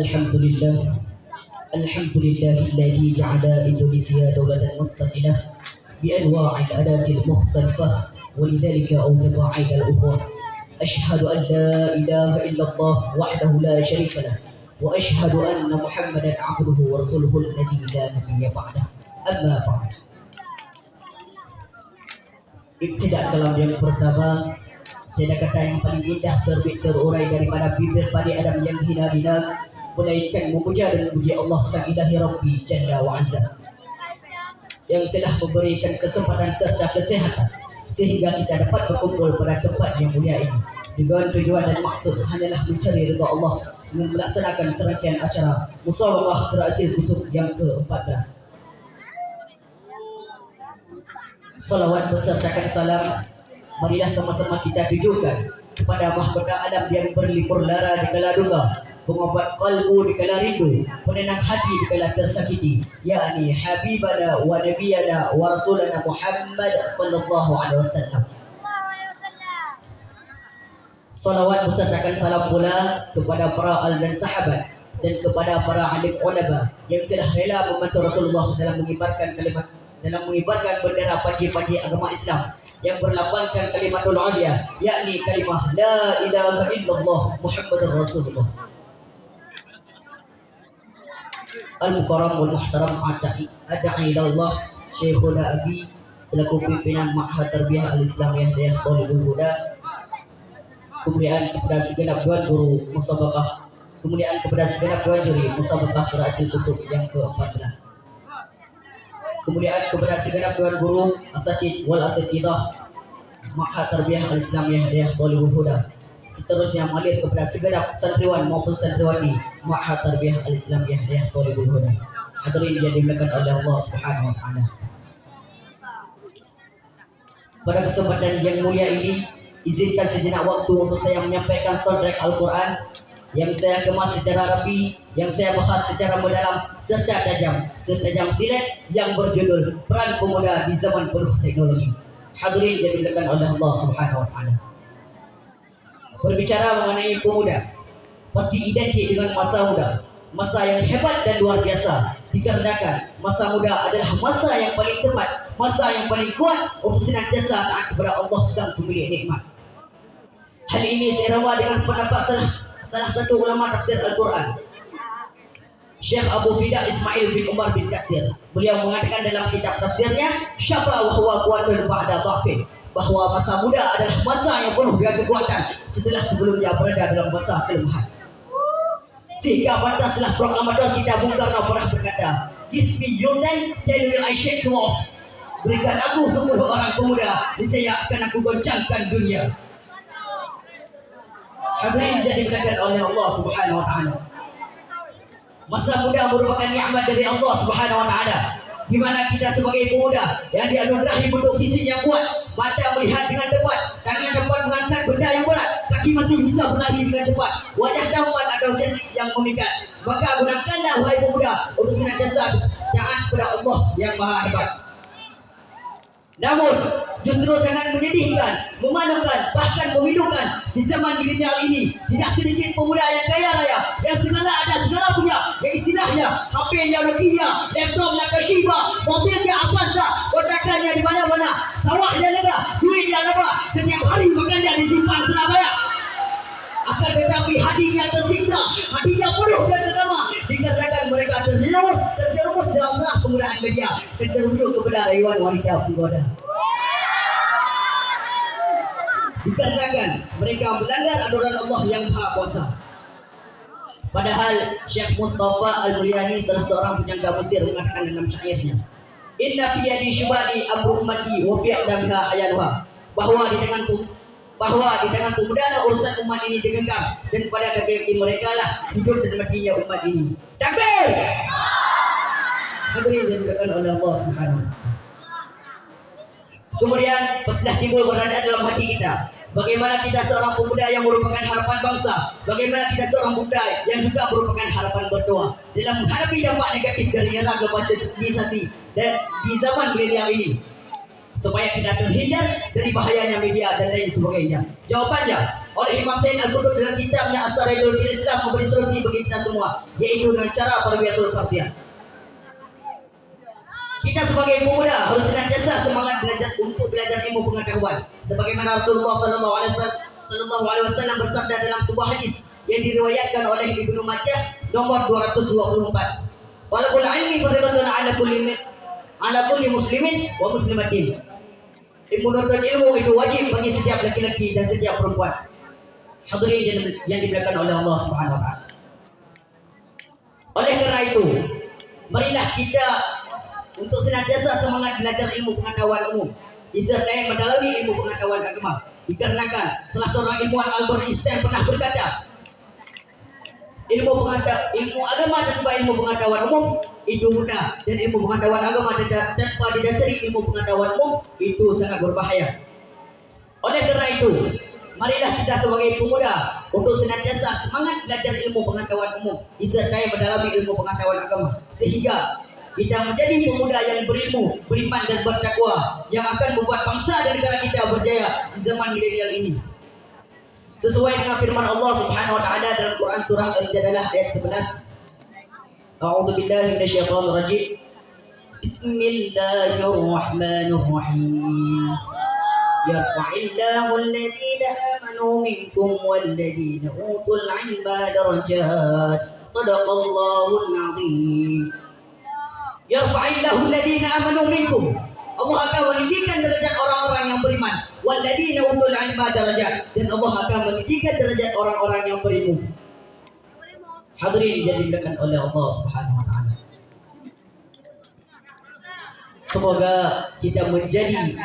الحمد لله الذي جعل إندونيسيا دولة مستقلة بأنواع الآلات المختلفة ولذلك أوجب عيد الأخوة. أشهد أن لا إله إلا الله وحده لا شريك له وأشهد أن محمدا عبده ورسوله الذي لا نبي بعده. أما بعد. Ibtidak kalam yang pertama, tiada kata yang paling indah terbit terurai daripada bibir Bani Adam yang hina-hina, melainkan memuja dan memuji Allah Sang Ilahi Rabbi Jalla wa Azza yang telah memberikan kesempatan serta kesehatan sehingga kita dapat berkumpul pada tempat yang mulia ini dengan tujuan dan maksud hanyalah mencari ridha Allah dengan melaksanakan serangkaian acara musabaqah Qiraatil Kutub yang ke-14. Salawat besertakan salam marilah sama-sama kita tujukan kepada mahkota alam yang berlipur lara di kala duka, pengobat kalbu di kala rindu, penenang hati di kala tersakiti, yakni Habibana wa Nabiyana wa Rasulana Muhammad sallallahu alaihi wasallam. Salawat besertakan salam pula kepada para al dan sahabat dan kepada para alim ulama yang telah rela membantu Rasulullah dalam mengibarkan bendera pagi-pagi agama Islam yang berlambangkan kalimatul ulia, yakni kalimah la ilaha illallah Muhammadur Rasulullah. Al-Mukarram wal Muhtaram adai ilallah Syekhuna Abi selaku pimpinan Ma'had Tarbiyah Al-Islamiyah Dayah Talibul Huda, kemuliaan kepada segenap tuan guru musabaqah, kemuliaan kepada segenap tuan juri musabaqah Qiraatil Kutub yang ke-14, kemuliaan kepada segenap tuan guru asatid wal asatidah Ma'had Tarbiyah Al-Islamiyah Dayah Talibul Huda, seterusnya mengalir kepada segenap santriwan maupun santriwati Ma'had Tarbiyah Al-Islamiyah Dayah Talibul Huda. Hadirin yang dimuliakan oleh Allah Subhanahu wa taala. Pada kesempatan yang mulia ini, izinkan sejenak waktu untuk saya menyampaikan soundtrack Al-Quran yang saya kemas secara rapi, yang saya bahas secara mendalam serta setajam silet, yang berjudul Peran Pemuda di Zaman Penuh Teknologi. Hadirin yang dimuliakan oleh Allah Subhanahu wa taala. Berbicara mengenai pemuda, pasti identik dengan masa muda, masa yang hebat dan luar biasa, dikarenakan masa muda adalah masa yang paling tepat, masa yang paling kuat untuk senantiasa taat kepada Allah Sang Pemilik Nikmat. Hal ini seirama dengan pendapat salah satu ulama tafsir Al-Quran, Syekh Abu Fida Ismail bin Umar bin Katsir. Beliau mengatakan dalam kitab tafsirnya, syaba wa huwa quwwatun ba'da dhafin, bahwa masa muda adalah masa yang penuh dengan kekuatan setelah sebelumnya berada dalam masa kelemahan. Sehingga pantaslah proklamator kita Bung Karno pernah berkata, "Give me your time, then will I shake you off." Berikan aku 10 orang pemuda, niscaya akan aku goncangkan dunia. Hadirin jadi dimuliakan oleh Allah Subhanahu wa taala. Masa muda merupakan nikmat dari Allah Subhanahu wa taala, di mana kita sebagai pemuda yang dianugerahi bentuk fisik yang kuat, mata melihat dengan tepat, tangan dapat mengangkat benda yang berat, kaki masih bisa berlari dengan cepat, wajah tampan atau cantik yang memikat. Maka gunakanlah wahai pemuda untuk senantiasa taat kepada Allah yang Maha Hebat. Namun justru sangat menyedihkan, memalukan, bahkan memilukan di zaman milenial ini tidak sedikit pemuda yang kaya raya, yang segala ada segala punya, yang istilahnya HP-nya Nokia, laptopnya Toshiba, mobilnya Avanza, kontrakannya di mana-mana, sawahnya lega, duitnya lega, setiap hari makannya disimpan Surabaya. Akan tetapi hatinya tersiksa, hatinya penuh dan drama dikarenakan mereka terjerumus dalam belah penggunaan media dan terunduk kepada rayuan wanita penggoda. Dikarenakan mereka melanggar aturan Allah yang Maha Kuasa. Padahal Syekh Mustafa Al-Mulyani, salah seorang penyangga Mesir, mengatakan dalam syairnya, "Inna fi yadi syubani amru ummati wa fi aqdamiha ayanuha," bahwa di tangan pemuda lah urusan umat ini digenggam, dan pada kaki mereka lah hidup dan matinya umat ini. Takbir! Hadirin yang dimuliakan oleh Allah Subhanahu wa taala. Kemudian pastilah timbul pertanyaan dalam hati kita, bagaimana kita seorang pemuda yang merupakan harapan bangsa, bagaimana kita seorang pemuda yang juga merupakan harapan berdoa dalam menghadapi dampak negatif dari era globalisasi dan di zaman milenial ini. supaya kita terhindar dari bahayanya media dan lain sebagainya? Jawabannya oleh Imam Sayyid Al-Qutb dalam kitabnya As-Saraidul Islam memberi solusi bagi kita semua, yaitu dengan cara tarbiyatul fardiyah. Kita sebagai pemuda harus senantiasa semangat belajar untuk belajar ilmu pengetahuan, sebagaimana Rasulullah SAW bersabda dalam sebuah hadis yang diriwayatkan oleh Ibnu Majah nomor 224. Walaqul ilmi fardhatun ala kulli muslimin wa muslimatin. Menuntut ilmu itu wajib bagi setiap laki-laki dan setiap perempuan. Hadirin yang dimuliakan oleh Allah Subhanahu wa taala. Oleh karena itu, marilah kita untuk senantiasa semangat belajar ilmu pengetahuan umum, disertai mendalami ilmu pengetahuan agama. Dikarenakan salah seorang ilmuwan Albert Einstein pernah berkata, ilmu agama tanpa ilmu pengetahuan umum itu mudah, dan ilmu pengetahuan agama tanpa didasari ilmu pengetahuan umum itu sangat berbahaya. Oleh karena itu, marilah kita sebagai pemuda untuk senantiasa semangat belajar ilmu pengetahuan umum disertai mendalami ilmu pengetahuan agama, sehingga kita menjadi pemuda yang berilmu, beriman dan bertakwa, yang akan membuat bangsa dan negara kita berjaya di zaman milenial ini. Sesuai dengan firman Allah Subhanahu wa taala dalam Quran surah Al-Jadalah ayat 11. A'udzu billahi minasyaitonir rajim. Bismillahirrahmanirrahim. Yarfa'illahu alladhina amanu minkum walladhina utul 'ilma darajat. Shadaqallahul 'azim. Yarfa'illahu alladhina amanu minkum. Allah akan meninggikan derajat orang-orang yang beriman. Walladzina utul 'ilma darajat, dan Allah akan meninggikan derajat orang-orang yang berilmu. Hadirin yang dimuliakan oleh Allah Subhanahu wa taala. Semoga kita menjadi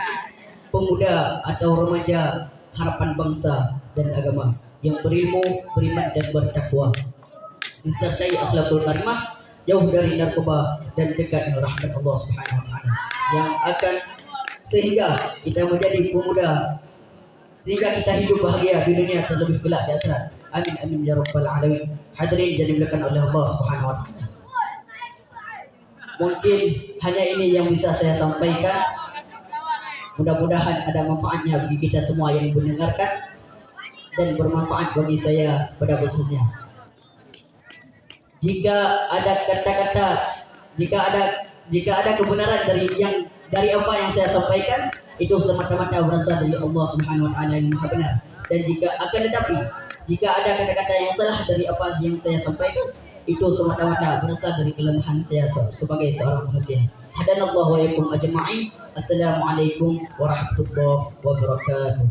pemuda atau remaja harapan bangsa dan agama yang berilmu, beriman dan bertakwa, disertai akhlakul karimah, jauh dari narkoba dan dekat dengan rahmat Allah Subhanahu wa taala, yang akan sehingga kita menjadi pemuda, sehingga kita hidup bahagia di dunia terlebih kelak di akhirat. Amin amin ya rabbal alamin. Hadirin yang dimuliakan oleh Allah Subhanahu wa taala. Mungkin hanya ini yang bisa saya sampaikan. Mudah-mudahan ada manfaatnya bagi kita semua yang mendengarkan, dan bermanfaat bagi saya pada khususnya. Jika ada kata-kata, jika ada kebenaran dari apa yang saya sampaikan, itu semata-mata berasal dari Allah Subhanahu wa taala yang Maha benar. Dan jika ada kata-kata yang salah dari apa yang saya sampaikan, itu semata-mata berasal dari kelemahan saya sebagai seorang manusia. Hadanallahu wa iyyakum ajma'in. Assalamualaikum warahmatullahi wabarakatuh.